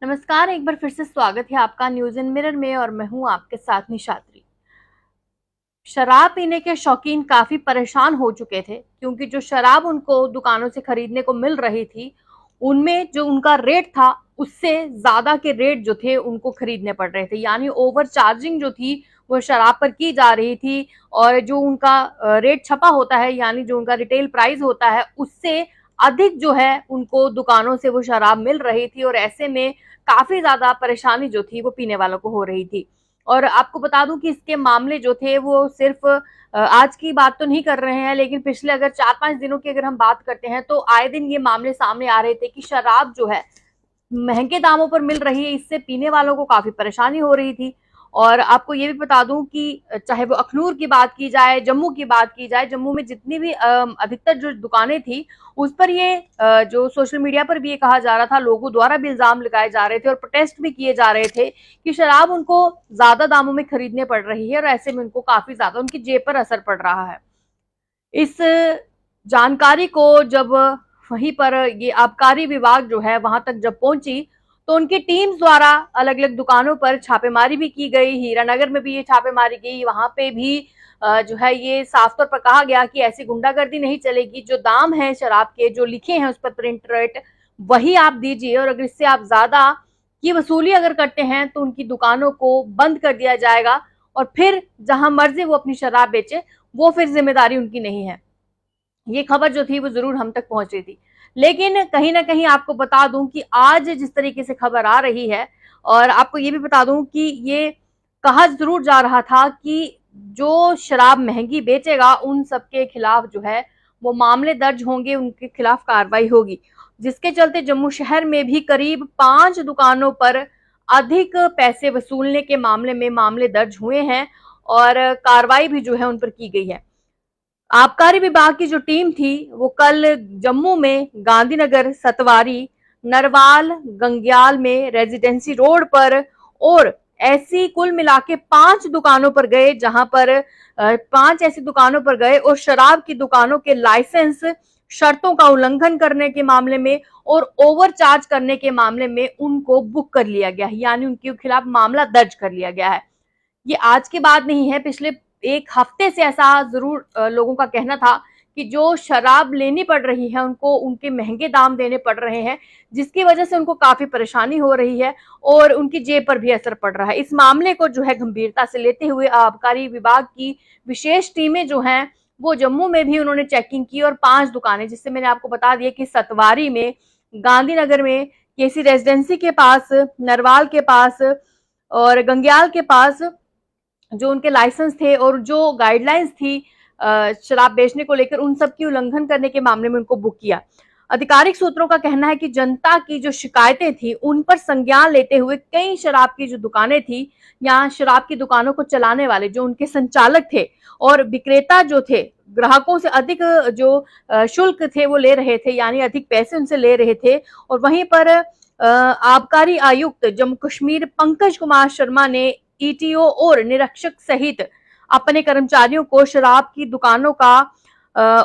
नमस्कार, एक बार फिर से स्वागत है आपका न्यूज इन मिरर में और मैं हूं आपके साथ निशात्री। शराब पीने के शौकीन काफी परेशान हो चुके थे क्योंकि जो शराब उनको दुकानों से खरीदने को मिल रही थी उनमें जो उनका रेट था उससे ज्यादा के रेट जो थे उनको खरीदने पड़ रहे थे, यानी ओवर चार्जिंग जो थी वो शराब पर की जा रही थी। और जो उनका रेट छपा होता है यानी जो उनका रिटेल प्राइस होता है उससे अधिक जो है उनको दुकानों से वो शराब मिल रही थी और ऐसे में काफी ज्यादा परेशानी जो थी वो पीने वालों को हो रही थी। और आपको बता दूं कि इसके मामले जो थे वो सिर्फ आज की बात तो नहीं कर रहे हैं, लेकिन पिछले अगर 4-5 दिनों की अगर हम बात करते हैं तो आए दिन ये मामले सामने आ रहे थे कि शराब जो है महंगे दामों पर मिल रही है, इससे पीने वालों को काफी परेशानी हो रही थी। और आपको ये भी बता दूं कि चाहे वो अखनूर की बात की जाए, जम्मू की बात की जाए, जम्मू में जितनी भी अधिकतर जो दुकानें थी उस पर ये जो सोशल मीडिया पर भी ये कहा जा रहा था, लोगों द्वारा भी इल्जाम लगाए जा रहे थे और प्रोटेस्ट भी किए जा रहे थे कि शराब उनको ज्यादा दामों में खरीदने पड़ रही है और ऐसे में उनको काफी ज्यादा उनकी जेब पर असर पड़ रहा है। इस जानकारी को जब वहीं पर ये आबकारी विभाग जो है वहां तक जब पहुंची तो उनकी टीम्स द्वारा अलग अलग दुकानों पर छापेमारी भी की गई। हीरानगर में भी ये छापेमारी की, वहां पे भी जो है ये साफ तौर पर कहा गया कि ऐसी गुंडागर्दी नहीं चलेगी, जो दाम है शराब के जो लिखे हैं उस पर प्रिंट रेट वही आप दीजिए और अगर इससे आप ज्यादा की वसूली अगर करते हैं तो उनकी दुकानों को बंद कर दिया जाएगा और फिर जहां मर्जी वो अपनी शराब बेचे वो फिर जिम्मेदारी उनकी नहीं है। ये खबर जो थी वो जरूर हम तक पहुंच रही थी, लेकिन कहीं ना कहीं आपको बता दूं कि आज जिस तरीके से खबर आ रही है, और आपको ये भी बता दूं कि ये कहा जरूर जा रहा था कि जो शराब महंगी बेचेगा उन सबके खिलाफ जो है वो मामले दर्ज होंगे, उनके खिलाफ कार्रवाई होगी। जिसके चलते जम्मू शहर में भी करीब 5 दुकानों पर अधिक पैसे वसूलने के मामले में मामले दर्ज हुए हैं और कार्रवाई भी जो है उन पर की गई है। आबकारी विभाग की जो टीम थी वो कल जम्मू में गांधीनगर, सतवारी, नरवाल, गंग्याल में रेजिडेंसी रोड पर और ऐसी कुल मिला के 5 दुकानों पर गए, जहां पर 5 ऐसी दुकानों पर गए और शराब की दुकानों के लाइसेंस शर्तों का उल्लंघन करने के मामले में और ओवरचार्ज करने के मामले में उनको बुक कर लिया गया है, यानी उनके खिलाफ मामला दर्ज कर लिया गया है। ये आज की बात नहीं है, पिछले एक हफ्ते से ऐसा जरूर लोगों का कहना था कि जो शराब लेनी पड़ रही है उनको उनके महंगे दाम देने पड़ रहे हैं, जिसकी वजह से उनको काफी परेशानी हो रही है और उनकी जेब पर भी असर पड़ रहा है। इस मामले को जो है गंभीरता से लेते हुए आबकारी विभाग की विशेष टीमें जो हैं वो जम्मू में भी उन्होंने चेकिंग की और 5 दुकानें, जिससे मैंने आपको बता दिया कि सतवारी में, गांधीनगर में, केसी रेजिडेंसी के पास, नरवाल के पास और गंग्याल के पास जो उनके लाइसेंस थे और जो गाइडलाइंस थी शराब बेचने को लेकर उन सब की उल्लंघन करने के मामले में उनको बुक किया। आधिकारिक सूत्रों का कहना है कि जनता की जो शिकायतें थी उन पर संज्ञान लेते हुए कई शराब की जो दुकानें थी या शराब की दुकानों को चलाने वाले जो उनके संचालक थे और विक्रेता जो थे ग्राहकों से अधिक जो शुल्क थे वो ले रहे थे, यानी अधिक पैसे उनसे ले रहे थे। और वहीं पर आबकारी आयुक्त जम्मू कश्मीर पंकज कुमार शर्मा ने ईटीओ और निरीक्षक सहित अपने कर्मचारियों को शराब की दुकानों का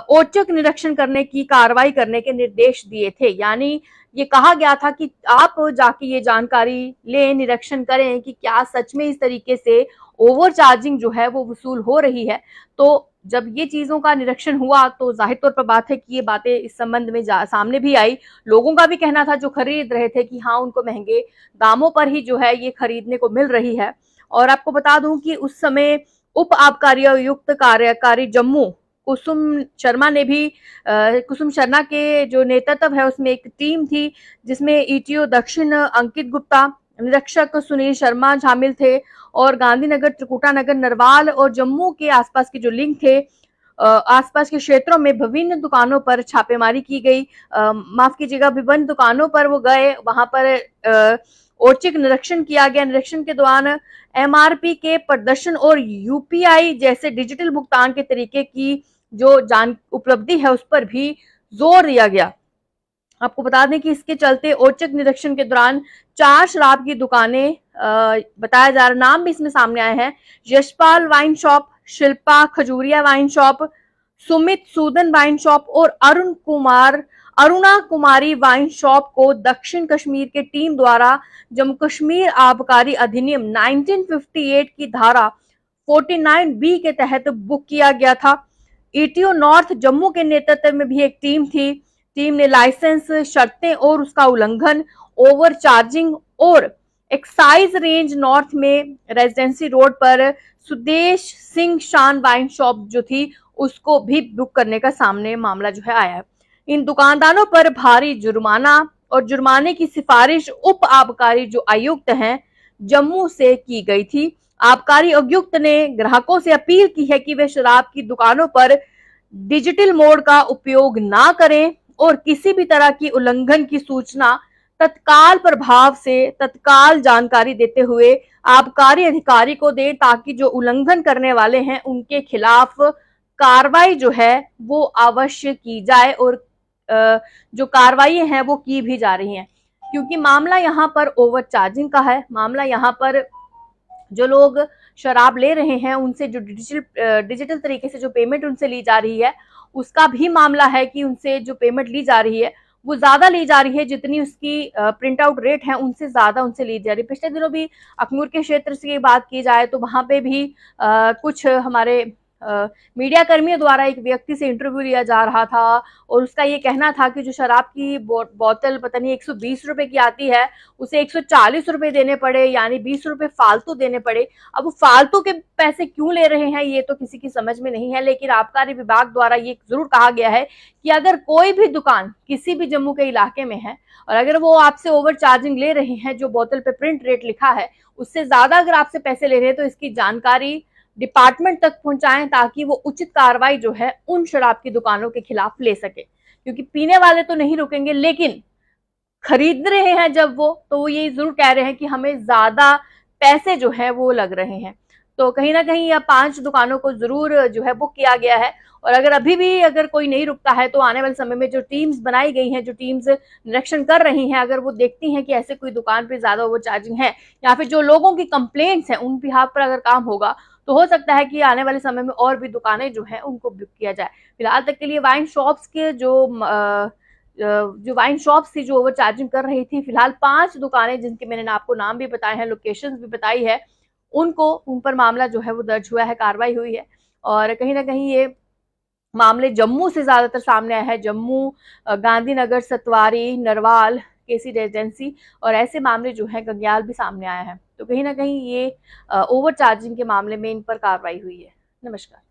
औचक निरीक्षण करने की कार्रवाई करने के निर्देश दिए थे। यानी ये कहा गया था कि आप जाके ये जानकारी लें, निरीक्षण करें कि क्या सच में इस तरीके से ओवर चार्जिंग जो है वो वसूल हो रही है। तो जब ये चीजों का निरीक्षण हुआ तो जाहिर तौर पर बात है कि ये बातें इस संबंध में सामने भी आई। लोगों का भी कहना था जो खरीद रहे थे कि हाँ उनको महंगे दामों पर ही जो है ये खरीदने को मिल रही है। और आपको बता दूं कि उस समय उप आबकारी आयुक्त कार्यकारी जम्मू कुसुम शर्मा ने भी कुसुम शर्मा के जो नेतृत्व है उसमें एक टीम थी जिसमें ईटीओ दक्षिण अंकित गुप्ता, निरीक्षक सुनील शर्मा शामिल थे और गांधीनगर, त्रिकुटा नगर, नरवाल और जम्मू के आसपास के जो लिंक थे आसपास के क्षेत्रों में विभिन्न दुकानों पर छापेमारी की गई। माफ कीजिएगा, विभिन्न दुकानों पर वो गए, वहां पर औचक निरीक्षण किया गया। निरीक्षण के दौरान एमआरपी के प्रदर्शन और यूपीआई जैसे डिजिटल भुगतान के तरीके की जो जान उपलब्धि है उस पर भी जोर दिया गया। आपको बता दें कि इसके चलते औचक निरीक्षण के दौरान 4 शराब की दुकानें बताया जा रहा, नाम भी इसमें सामने आए हैं, Yashpal wine shop, Shilpa Khajuria wine shop, Sumit Sudan wine shop और अरुणा कुमारी वाइन शॉप को दक्षिण कश्मीर के टीम द्वारा जम्मू कश्मीर आबकारी अधिनियम 1958 की धारा 49 बी के तहत बुक किया गया था। ईटीओ नॉर्थ जम्मू के नेतृत्व में भी एक टीम थी। टीम ने लाइसेंस शर्तें और उसका उल्लंघन, ओवर चार्जिंग और एक्साइज रेंज नॉर्थ में रेजिडेंसी रोड पर सुदेश सिंह शान वाइन शॉप जो थी उसको भी बुक करने का सामने मामला जो है आया है। इन दुकानदारों पर भारी जुर्माना और जुर्माने की सिफारिश उप आबकारी जो आयुक्त हैं जम्मू से की गई थी। आबकारी आयुक्त ने ग्राहकों से अपील की है कि वे शराब की दुकानों पर डिजिटल मोड का उपयोग ना करें और किसी भी तरह की उल्लंघन की सूचना तत्काल प्रभाव से तत्काल जानकारी देते हुए आबकारी अधिकारी को दें ताकि जो उल्लंघन करने वाले हैं उनके खिलाफ कार्रवाई जो है वो अवश्य की जाए और जो कार्रवाई है वो की भी जा रही हैं, क्योंकि मामला यहाँ पर ओवर चार्जिंग का है। मामला यहाँ पर जो लोग शराब ले रहे हैं उनसे जो डिजिटल तरीके से जो पेमेंट उनसे ली जा रही है उसका भी मामला है कि उनसे जो पेमेंट ली जा रही है वो ज्यादा ली जा रही है, जितनी उसकी प्रिंट आउट रेट है उनसे ज्यादा उनसे ली जा रही है। पिछले दिनों भी अखनूर के क्षेत्र से बात की जाए तो वहां पे भी कुछ हमारे मीडिया कर्मियों द्वारा एक व्यक्ति से इंटरव्यू लिया जा रहा था और उसका ये कहना था कि जो शराब की बोतल पता नहीं 120 रुपए की आती है उसे 140 रुपए देने पड़े, यानी 20 रुपए फालतू देने पड़े। अब वो फालतू के पैसे क्यों ले रहे हैं ये तो किसी की समझ में नहीं है, लेकिन आबकारी विभाग द्वारा ये जरूर कहा गया है कि अगर कोई भी दुकान किसी भी जम्मू के इलाके में है और अगर वो आपसे ओवर चार्जिंग ले रहे हैं, जो बोतल पे प्रिंट रेट लिखा है उससे ज्यादा अगर आपसे पैसे ले रहे हैं तो इसकी जानकारी डिपार्टमेंट तक पहुंचाएं ताकि वो उचित कार्रवाई जो है उन शराब की दुकानों के खिलाफ ले सके। क्योंकि पीने वाले तो नहीं रुकेंगे, लेकिन खरीद रहे हैं जब तो वो ये जरूर कह रहे हैं कि हमें ज्यादा पैसे जो है वो लग रहे हैं। तो कहीं ना कहीं यह 5 दुकानों को जरूर जो है बुक किया गया है और अगर अभी भी अगर कोई नहीं रुकता है तो आने वाले समय में जो टीम्स बनाई गई हैं, जो टीम्स निरीक्षण कर रही हैं, अगर वो देखती हैं कि ऐसे कोई दुकान पे ज्यादा ओवर चार्जिंग है या फिर जो लोगों की कंप्लेंट्स हैं उन बिहाफ पर अगर काम होगा तो हो सकता है कि आने वाले समय में और भी दुकानें जो हैं उनको बुक किया जाए। फिलहाल तक के लिए वाइन शॉप्स के जो वाइन शॉप्स थी जो ओवर चार्जिंग कर रही थी, फिलहाल 5 दुकानें जिनके मैंने आपको नाम भी बताए हैं, लोकेशंस भी बताई है, उन पर मामला जो है वो दर्ज हुआ है, कार्रवाई हुई है। और कहीं ना कहीं ये मामले जम्मू से ज्यादातर सामने आया है। जम्मू, गांधीनगर, सतवारी, नरवाल, केसी रेजिडेंसी और ऐसे मामले जो है गंग्याल भी सामने आया है। तो कहीं ना कहीं ये ओवर चार्जिंग के मामले में इन पर कार्रवाई हुई है। नमस्कार।